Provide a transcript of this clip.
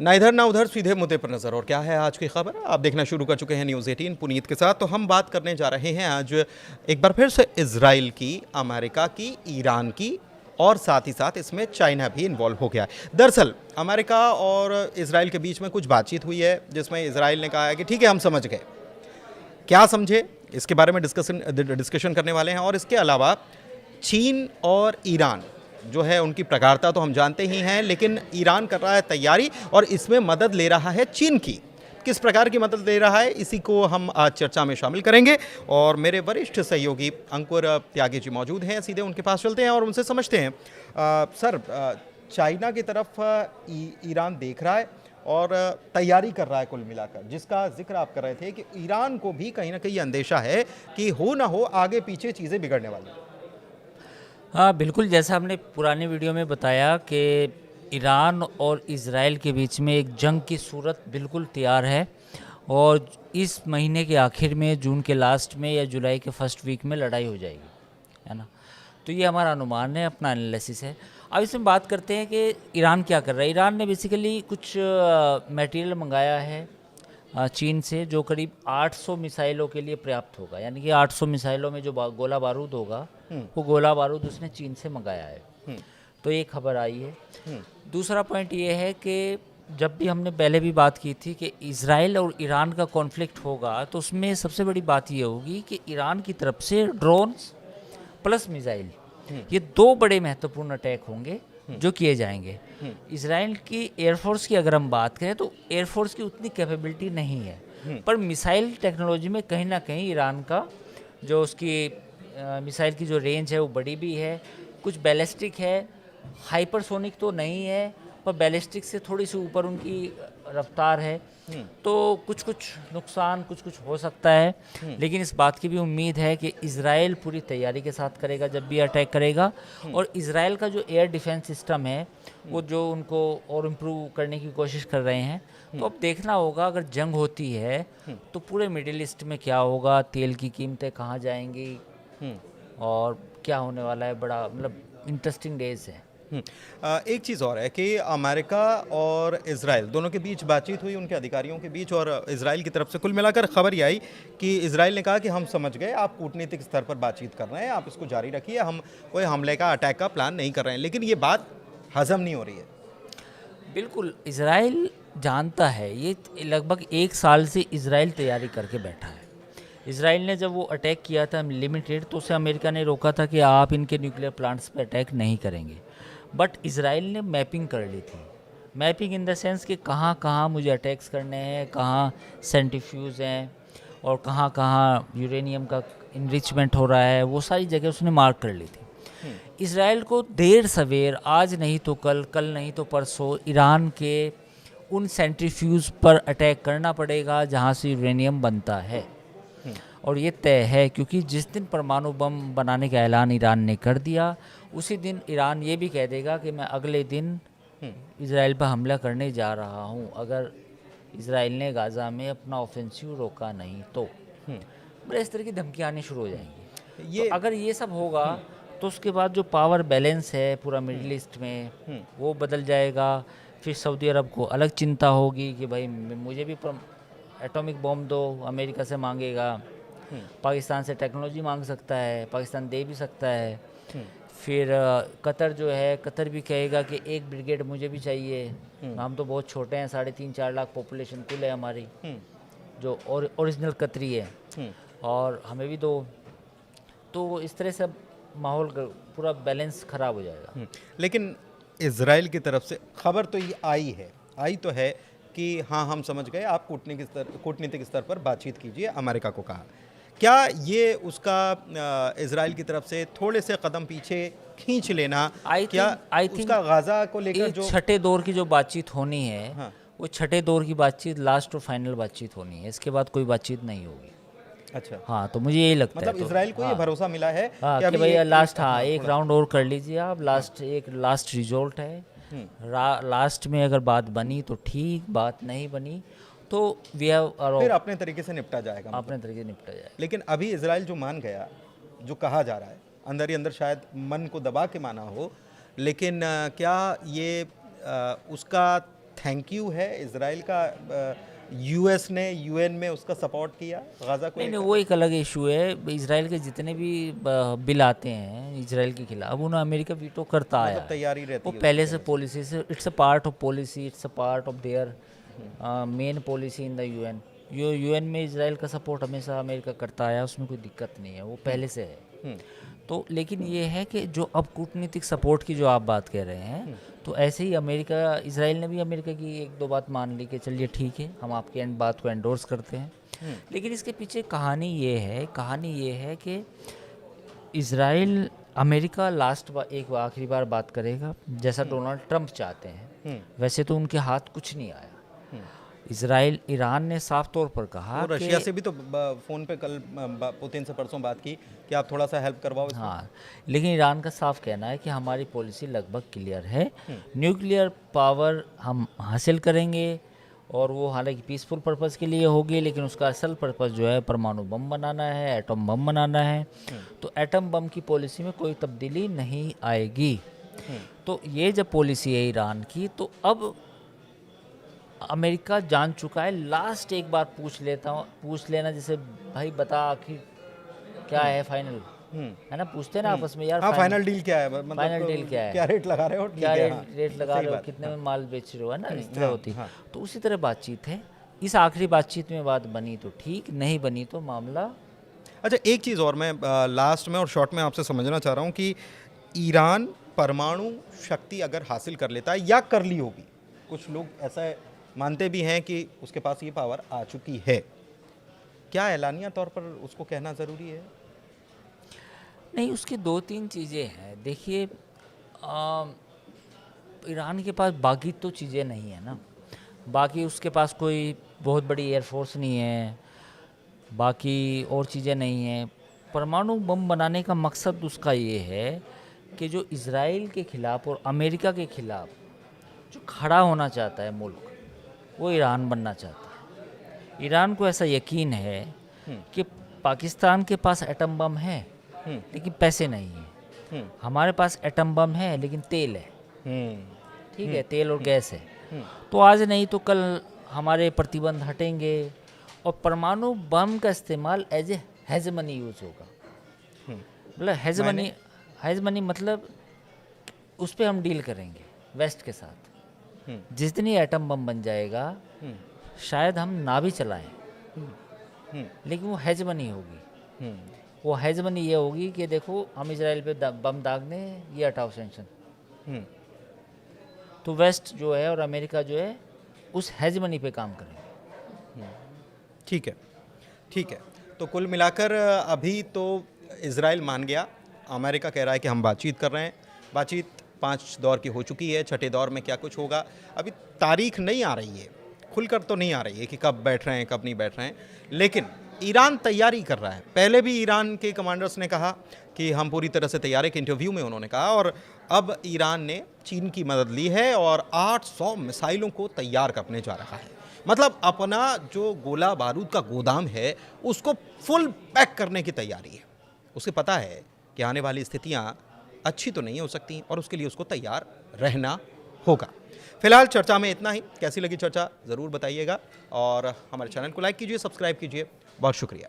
ना इधर ना उधर, सीधे मुद्दे पर नजर। और क्या है आज की खबर, आप देखना शुरू कर चुके हैं न्यूज़ 18 पुनीत के साथ। तो हम बात करने जा रहे हैं आज एक बार फिर से इजराइल की, अमेरिका की, ईरान की, और साथ ही साथ इसमें चाइना भी इन्वॉल्व हो गया है। दरअसल अमेरिका और इजराइल के बीच में कुछ बातचीत हुई है, जिसमें इजराइल ने कहा है कि ठीक है हम समझ गए। क्या समझे, इसके बारे में डिस्कशन करने वाले हैं। और इसके अलावा चीन और ईरान जो है, उनकी प्रगाढ़ता तो हम जानते ही हैं, लेकिन ईरान कर रहा है तैयारी और इसमें मदद ले रहा है चीन की। किस प्रकार की मदद ले रहा है, इसी को हम आज चर्चा में शामिल करेंगे। और मेरे वरिष्ठ सहयोगी अंकुर त्यागी जी मौजूद हैं, सीधे उनके पास चलते हैं और उनसे समझते हैं। सर, चाइना की तरफ ईरान देख रहा है और तैयारी कर रहा है कुल मिलाकर, जिसका जिक्र आप कर रहे थे कि ईरान को भी कहीं ना कहीं अंदेशा है कि हो ना हो आगे पीछे चीज़ें बिगड़ने वाली हैं। हाँ बिल्कुल, जैसा हमने पुरानी वीडियो में बताया कि ईरान और इज़राइल के बीच में एक जंग की सूरत बिल्कुल तैयार है और इस महीने के आखिर में, जून के लास्ट में या जुलाई के फर्स्ट वीक में लड़ाई हो जाएगी, है ना। तो ये हमारा अनुमान है, अपना एनालिसिस है। अब इसमें बात करते हैं कि ईरान क्या कर रहा है। ईरान ने बेसिकली कुछ मटेरियल मंगाया है चीन से, जो करीब 800 मिसाइलों के लिए पर्याप्त होगा। यानी कि 800 मिसाइलों में जो गोला बारूद होगा, वो गोला बारूद उसने चीन से मंगाया है। तो ये खबर आई है। दूसरा पॉइंट ये है कि जब भी हमने पहले भी बात की थी कि इजराइल और ईरान का कॉन्फ्लिक्ट होगा, तो उसमें सबसे बड़ी बात ये होगी कि ईरान की तरफ से ड्रोन्स प्लस मिसाइल, ये दो बड़े महत्वपूर्ण अटैक होंगे जो किए जाएंगे। इजराइल की एयरफोर्स की अगर हम बात करें तो एयरफोर्स की उतनी कैपेबिलिटी नहीं है, पर मिसाइल टेक्नोलॉजी में कहीं ना कहीं ईरान का जो उसकी मिसाइल की जो रेंज है वो बड़ी भी है। कुछ बैलिस्टिक है, हाइपरसोनिक तो नहीं है, पर बैलिस्टिक से थोड़ी सी ऊपर उनकी रफ्तार है। तो कुछ कुछ नुकसान कुछ कुछ हो सकता है, लेकिन इस बात की भी उम्मीद है कि इजराइल पूरी तैयारी के साथ करेगा जब भी अटैक करेगा। और इजराइल का जो एयर डिफेंस सिस्टम है, वो जो उनको और इम्प्रूव करने की कोशिश कर रहे हैं। तो अब देखना होगा, अगर जंग होती है तो पूरे मिडिल ईस्ट में क्या होगा, तेल की कीमतें कहाँ जाएंगी और क्या होने वाला है। बड़ा मतलब इंटरेस्टिंग डेज है। एक चीज़ और है कि अमेरिका और इजराइल दोनों के बीच बातचीत हुई, उनके अधिकारियों के बीच, और इजराइल की तरफ से कुल मिलाकर खबर ये आई कि इजराइल ने कहा कि हम समझ गए, आप कूटनीतिक स्तर पर बातचीत कर रहे हैं, आप इसको जारी रखिए, हम कोई हमले का, अटैक का प्लान नहीं कर रहे हैं। लेकिन ये बात हजम नहीं हो रही है। बिल्कुल, इजराइल जानता है, ये लगभग 1 साल से इजराइल तैयारी करके बैठा है। इजराइल ने जब वो अटैक किया था लिमिटेड, तो उसे अमेरिका ने रोका था कि आप इनके न्यूक्लियर प्लांट्स पे अटैक नहीं करेंगे। बट इजराइल ने मैपिंग कर ली थी। मैपिंग इन द सेंस कि कहाँ कहाँ मुझे अटैक्स करने हैं, कहाँ सेंट्रीफ्यूज हैं और कहाँ कहाँ यूरेनियम का इनरिचमेंट हो रहा है, वो सारी जगह उसने मार्क कर ली थी। इजराइल को देर सवेर, आज नहीं तो कल, कल नहीं तो परसों, ईरान के उन सेंट्रीफ्यूज पर अटैक करना पड़ेगा जहाँ से यूरेनियम बनता है। और ये तय है, क्योंकि जिस दिन परमाणु बम बनाने का ऐलान ईरान ने कर दिया, उसी दिन ईरान ये भी कह देगा कि मैं अगले दिन इजराइल पर हमला करने जा रहा हूँ, अगर इजराइल ने गाज़ा में अपना ऑफेंसिव रोका नहीं तो। बड़े इस तरह की धमकियाँ आनी शुरू हो जाएंगी। तो अगर ये सब होगा तो उसके बाद जो पावर बैलेंस है पूरा मिडिल ईस्ट में, वो बदल जाएगा। फिर सऊदी अरब को अलग चिंता होगी कि भाई मुझे भी एटॉमिक बॉम्ब दो, अमेरिका से मांगेगा। पाकिस्तान से टेक्नोलॉजी मांग सकता है, पाकिस्तान दे भी सकता है। फिर कतर जो है, कतर भी कहेगा कि एक ब्रिगेड मुझे भी चाहिए, हम तो बहुत छोटे हैं, 3.5-4 लाख पॉपुलेशन कुल है हमारी, जो ओरिजिनल कतरी है, और हमें भी दो। तो इस तरह से माहौल पूरा बैलेंस ख़राब हो जाएगा। लेकिन इजराइल की तरफ से खबर तो ये आई तो है कि हाँ हम समझ गए, आप कूटनीतिक स्तर पर बातचीत कीजिए, अमेरिका को कहा। क्या ये उसका इजराइल की तरफ से थोड़े से कदम पीछे खींच लेना, क्या उसका गाजा को लेकर जो छठे दौर की जो बातचीत होनी है, हाँ, वो छठे दौर की बातचीत लास्ट और फाइनल बातचीत होनी है, इसके बाद कोई बातचीत नहीं होगी। अच्छा, हाँ, तो मुझे यही लगता है। मतलब इजराइल को ये भरोसा मिला है कि भाई लास्ट, हाँ, एक राउंड और कर लीजिए आप, लास्ट रिजल्ट है। लास्ट में अगर बात बनी तो ठीक, बात नहीं बनी तो फिर अपने तरीके से निपटा जाएगा, अपने तरीके से निपटा जाएगा। लेकिन अभी इजराइल जो मान गया, जो कहा जा रहा है, अंदर ही अंदर शायद मन को दबा के माना हो, लेकिन क्या ये उसका थैंक यू है इसराइल का? यूएस ने यूएन में उसका सपोर्ट किया गाजा को नहीं नहीं, लेकर? वो एक अलग इशू है। इसराइल के जितने भी बिल आते हैं इसराइल के खिलाफ, उन्हें अमेरिका वीटो करता आया मतलब है। तैयारी रहती वो है पहले उसकी से पॉलिसी से, it's a part of policy, it's a part of their main policy in the UN. UN में इसराइल का सपोर्ट हमेशा अमेरिका करता आया, उसमें कोई दिक्कत नहीं है, वो पहले से है। तो लेकिन ये है कि जो अब कूटनीतिक सपोर्ट की जो आप बात कह रहे हैं, तो ऐसे ही अमेरिका, इसराइल ने भी अमेरिका की एक दो बात मान ली कि चलिए ठीक है, हम आपकी बात को एंडोर्स करते हैं। लेकिन इसके पीछे कहानी ये है कि इसराइल अमेरिका एक आखिरी बार बात करेगा जैसा डोनाल्ड ट्रंप चाहते हैं, वैसे तो उनके हाथ कुछ नहीं आया। इसराइल ईरान ने साफ तौर पर कहा और रशिया से भी तो फोन पे कल पुतिन से परसों बात की कि आप थोड़ा सा हेल्प करवाओ इसमें। हाँ, लेकिन ईरान का साफ कहना है कि हमारी पॉलिसी लगभग क्लियर है, न्यूक्लियर पावर हम हासिल करेंगे, और वो हालांकि पीसफुल पर्पस के लिए होगी, लेकिन उसका असल पर्पस जो है परमाणु बम बनाना है, एटम बम बनाना है। तो एटम बम की पॉलिसी में कोई तब्दीली नहीं आएगी। तो ये जब पॉलिसी है ईरान की, तो अब अमेरिका जान चुका है। लास्ट एक बार पूछ लेना, जैसे भाई बता आखिर क्या है फाइनल, है ना, पूछते हैं ना आपस में यार, हाँ, फाइनल डील क्या है, मतलब फाइनल डील क्या है, क्या रेट लगा रहे हो, ठीक क्या है, हाँ, रेट लगा सही रहे हो, बात, कितने हाँ। में माल बेच रहे हो, है ना, इस तरह हाँ, होती। हाँ। तो उसी तरह बातचीत है। इस आखिरी बातचीत में बात बनी तो ठीक, नहीं बनी तो मामला। अच्छा, एक चीज़ और मैं लास्ट में और शॉर्ट में आपसे समझना चाह रहा हूँ कि ईरान परमाणु शक्ति अगर हासिल कर लेता है या कर ली होगी, कुछ लोग ऐसा मानते भी हैं कि उसके पास ये पावर आ चुकी है, क्या एलानिया तौर पर उसको कहना ज़रूरी है? नहीं, उसकी दो तीन चीज़ें हैं। देखिए, ईरान के पास बाकी तो चीज़ें नहीं है ना, बाकी उसके पास कोई बहुत बड़ी एयरफोर्स नहीं है, बाकी और चीज़ें नहीं हैं। परमाणु बम बनाने का मकसद उसका ये है कि जो इसराइल के ख़िलाफ़ और अमेरिका के ख़िलाफ़ जो खड़ा होना चाहता है मुल्क, वो ईरान बनना चाहता है। ईरान को ऐसा यकीन है कि पाकिस्तान के पास एटम बम है लेकिन पैसे नहीं है, हमारे पास एटम बम है लेकिन तेल है, ठीक है, तेल और गैस है। तो आज नहीं तो कल हमारे प्रतिबंध हटेंगे और परमाणु बम का इस्तेमाल एज ए हेजमनी यूज़ होगा। मतलब हेजमनी मतलब उस पर हम डील करेंगे वेस्ट के साथ। जिस दिन ये एटम बम बन जाएगा, शायद हम ना भी चलाएं, लेकिन वो हेजमनी होगी। वो हेजमनी ये होगी कि देखो हम इसराइल पे बम दाग दें, ये हटाओ सेंक्शन। तो वेस्ट जो है और अमेरिका जो है उस हेजमनी पे काम करेंगे। ठीक है, ठीक है। तो कुल मिलाकर अभी तो इजराइल मान गया, अमेरिका कह रहा है कि हम बातचीत कर रहे हैं। बातचीत 5 दौर की हो चुकी है, छठे दौर में क्या कुछ होगा अभी तारीख नहीं आ रही है, खुलकर तो नहीं आ रही है कि कब बैठ रहे हैं कब नहीं बैठ रहे हैं, लेकिन ईरान तैयारी कर रहा है। पहले भी ईरान के कमांडर्स ने कहा कि हम पूरी तरह से तैयार, एक इंटरव्यू में उन्होंने कहा, और अब ईरान ने चीन की मदद ली है और 800 मिसाइलों को तैयार करने जा रहा है। मतलब अपना जो गोला बारूद का गोदाम है उसको फुल पैक करने की तैयारी है। उसे पता है कि आने वाली स्थितियां अच्छी तो नहीं हो सकती और उसके लिए उसको तैयार रहना होगा। फिलहाल चर्चा में इतना ही। कैसी लगी चर्चा ज़रूर बताइएगा और हमारे चैनल को लाइक कीजिए, सब्सक्राइब कीजिए। बहुत शुक्रिया।